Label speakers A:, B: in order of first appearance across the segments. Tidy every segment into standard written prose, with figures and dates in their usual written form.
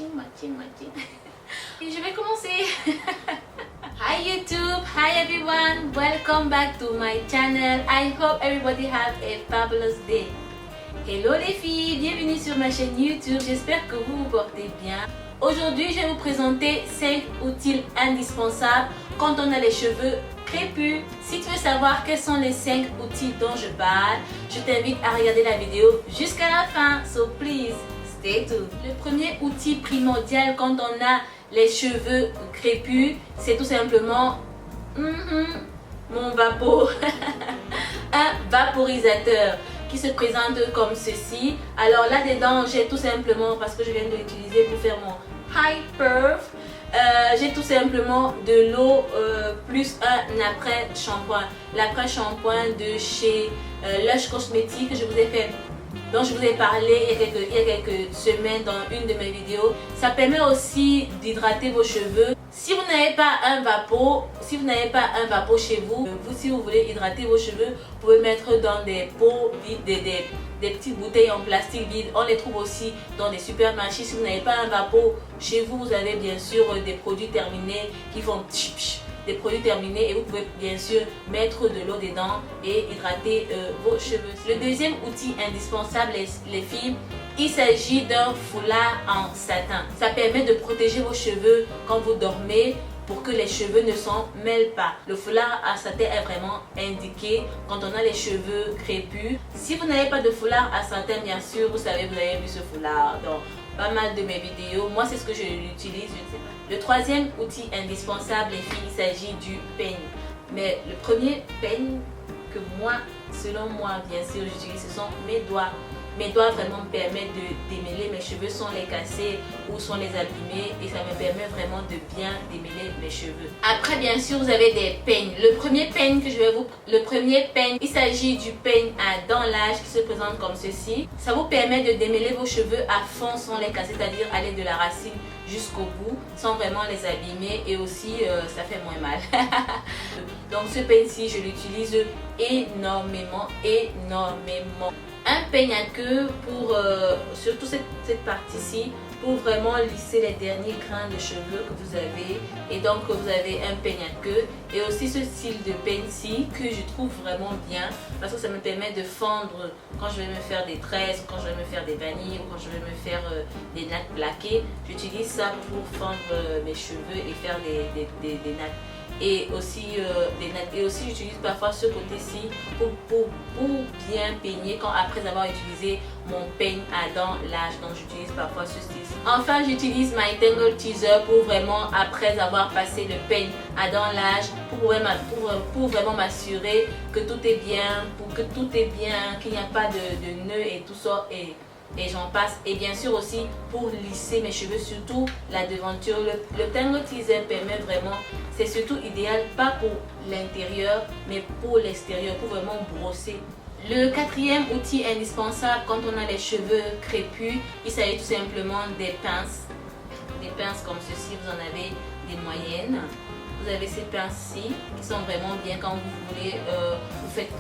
A: Matching. Et je vais commencer. Hi YouTube, hi everyone, welcome back to my channel. I hope everybody have a fabulous day. Hello les filles, bienvenue sur ma chaîne YouTube. J'espère que vous vous portez bien. Aujourd'hui, je vais vous présenter 5 outils indispensables quand on a les cheveux crépus. Si tu veux savoir quels sont les 5 outils dont je parle, je t'invite à regarder la vidéo jusqu'à la fin. So please, stay tuned. Le premier outil primordial quand on a les cheveux crépus, c'est tout simplement mon vapo. Un vaporisateur qui se présente comme ceci. Alors là-dedans, j'ai tout simplement, parce que je viens de l'utiliser pour faire mon high perf, j'ai tout simplement de l'eau plus un après-shampoing. L'après-shampoing de chez Lush Cosmetics que je vous ai fait, dont je vous ai parlé il y a quelques semaines dans une de mes vidéos. Ça permet aussi d'hydrater vos cheveux. Si vous n'avez pas un vapo, chez vous, si vous voulez hydrater vos cheveux, vous pouvez mettre dans des pots vides, des petites bouteilles en plastique vide. On les trouve aussi dans des supermarchés. Si vous n'avez pas un vapo chez vous, vous avez bien sûr des produits terminés qui font des produits terminés et vous pouvez bien sûr mettre de l'eau dedans et hydrater vos cheveux. Le deuxième outil indispensable, les filles, il s'agit d'un foulard en satin. Ça permet de protéger vos cheveux quand vous dormez pour que les cheveux ne s'en mêlent pas. Le foulard à satin est vraiment indiqué quand on a les cheveux crépus. Si vous n'avez pas de foulard à satin, bien sûr, vous savez, vous avez vu ce foulard dans pas mal de mes vidéos. Moi, c'est ce que je l'utilise, je ne sais pas. Le troisième outil indispensable, les filles, il s'agit du peigne. Mais le premier peigne que moi, selon moi, bien sûr, j'utilise, ce sont mes doigts. Mes doigts vraiment me permettent de démêler mes cheveux sans les casser ou sans les abîmer, et ça me permet vraiment de bien démêler mes cheveux. Après, bien sûr, vous avez des peignes. Le premier peigne, il s'agit du peigne à dents larges qui se présente comme ceci. Ça vous permet de démêler vos cheveux à fond sans les casser, c'est-à-dire aller de la racine jusqu'au bout sans vraiment les abîmer, et aussi ça fait moins mal. Donc ce peigne-ci, je l'utilise énormément. Un peigne à queue pour surtout cette partie-ci, pour vraiment lisser les derniers grains de cheveux que vous avez. Et donc vous avez un peigne à queue et aussi ce style de peigne-ci que je trouve vraiment bien parce que ça me permet de fendre quand je vais me faire des tresses, quand je vais me faire des vanilles ou quand je vais me faire des nattes plaquées. J'utilise ça pour fendre mes cheveux et faire des nattes. Et aussi j'utilise parfois ce côté-ci pour bien peigner après avoir utilisé mon peigne à dents larges. Donc j'utilise parfois ce style-ci. Enfin, j'utilise My Tangle Teaser pour vraiment, après avoir passé le peigne à dents larges, pour vraiment m'assurer que tout est bien, qu'il n'y a pas de nœuds et tout ça, et j'en passe. Et bien sûr aussi pour lisser mes cheveux, surtout la devanture. Le Tangle Teaser permet vraiment, c'est surtout idéal pas pour l'intérieur mais pour l'extérieur, pour vraiment brosser. Le quatrième outil indispensable quand on a les cheveux crépus, il s'agit tout simplement des pinces. Des pinces comme ceci, vous en avez des moyennes. Vous avez ces pinces-ci qui sont vraiment bien quand vous voulez,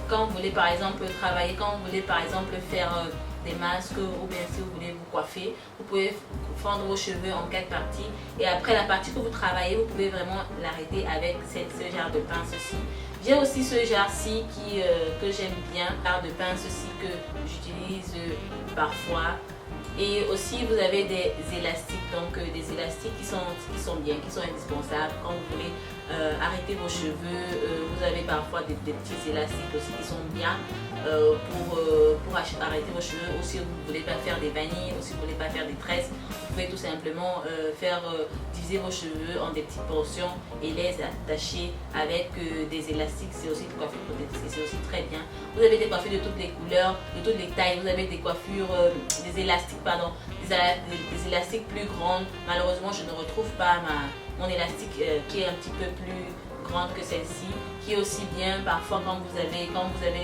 A: quand vous voulez par exemple travailler, quand vous voulez par exemple faire des masques, ou bien si vous voulez vous coiffer, vous pouvez fendre vos cheveux en 4 parties, et après la partie que vous travaillez, vous pouvez vraiment l'arrêter avec ce genre de pince-ci. J'ai aussi ce genre-ci que j'aime bien, genre de pince-ci que j'utilise parfois. Et aussi vous avez des élastiques, donc des élastiques qui sont bien, qui sont indispensables quand vous voulez arrêter vos cheveux. Vous avez parfois des petits élastiques aussi qui sont bien pour arrêter vos cheveux. Ou si vous ne voulez pas faire des vanilles, ou si vous ne voulez pas faire des tresses, vous pouvez tout simplement diviser vos cheveux en des petites portions et les attacher avec des élastiques. C'est aussi une coiffure protégée, c'est aussi très bien. Vous avez des coiffures de toutes les couleurs, de toutes les tailles. Vous avez des coiffures, des élastiques plus grandes. Malheureusement, je ne retrouve pas mon élastique qui est un petit peu plus grande que celle-ci, qui est aussi bien parfois quand vous avez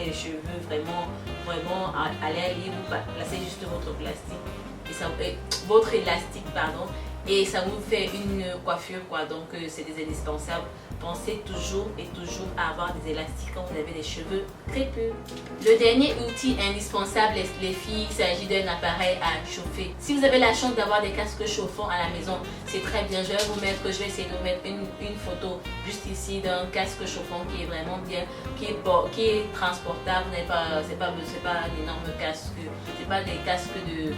A: les cheveux vraiment à l'air libre, vous placez juste votre élastique et ça vous fait une coiffure quoi. Donc c'est des indispensables. Pensez toujours à avoir des élastiques quand vous avez des cheveux crépus. Le dernier outil indispensable les filles, il s'agit d'un appareil à chauffer. Si vous avez la chance d'avoir des casques chauffants à la maison, c'est très bien. Je vais essayer de vous mettre une photo juste ici d'un casque chauffant qui est vraiment bien, qui est transportable. C'est pas un énorme casque, c'est pas des casques de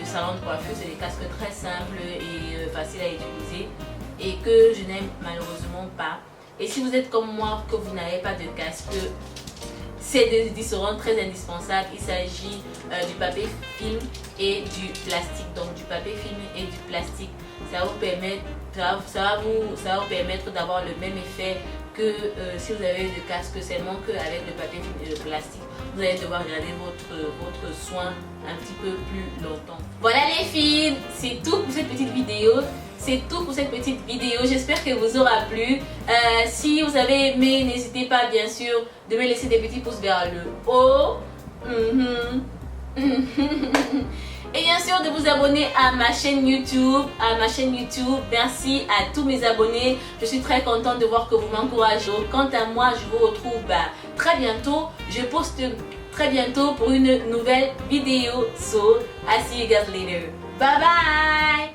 A: salon de coiffure, c'est des casques très simples et faciles à utiliser et que je n'aime malheureusement pas. Et si vous êtes comme moi, que vous n'avez pas de casque, ces deux seront très indispensables. Il s'agit du papier film et du plastique. Donc du papier film et du plastique, ça va vous permettre d'avoir le même effet que si vous avez le casque, seulement qu'avec le papier film et le plastique, vous allez devoir garder votre soin un petit peu plus longtemps. Voilà les filles, c'est tout pour cette petite vidéo. J'espère qu'elle vous aura plu. Si vous avez aimé, n'hésitez pas bien sûr de me laisser des petits pouces vers le haut. Et bien sûr de vous abonner à ma chaîne YouTube. Merci à tous mes abonnés. Je suis très contente de voir que vous m'encouragez. Quant à moi, je vous retrouve très bientôt. Je poste très bientôt pour une nouvelle vidéo. So, I see you guys later. Bye bye.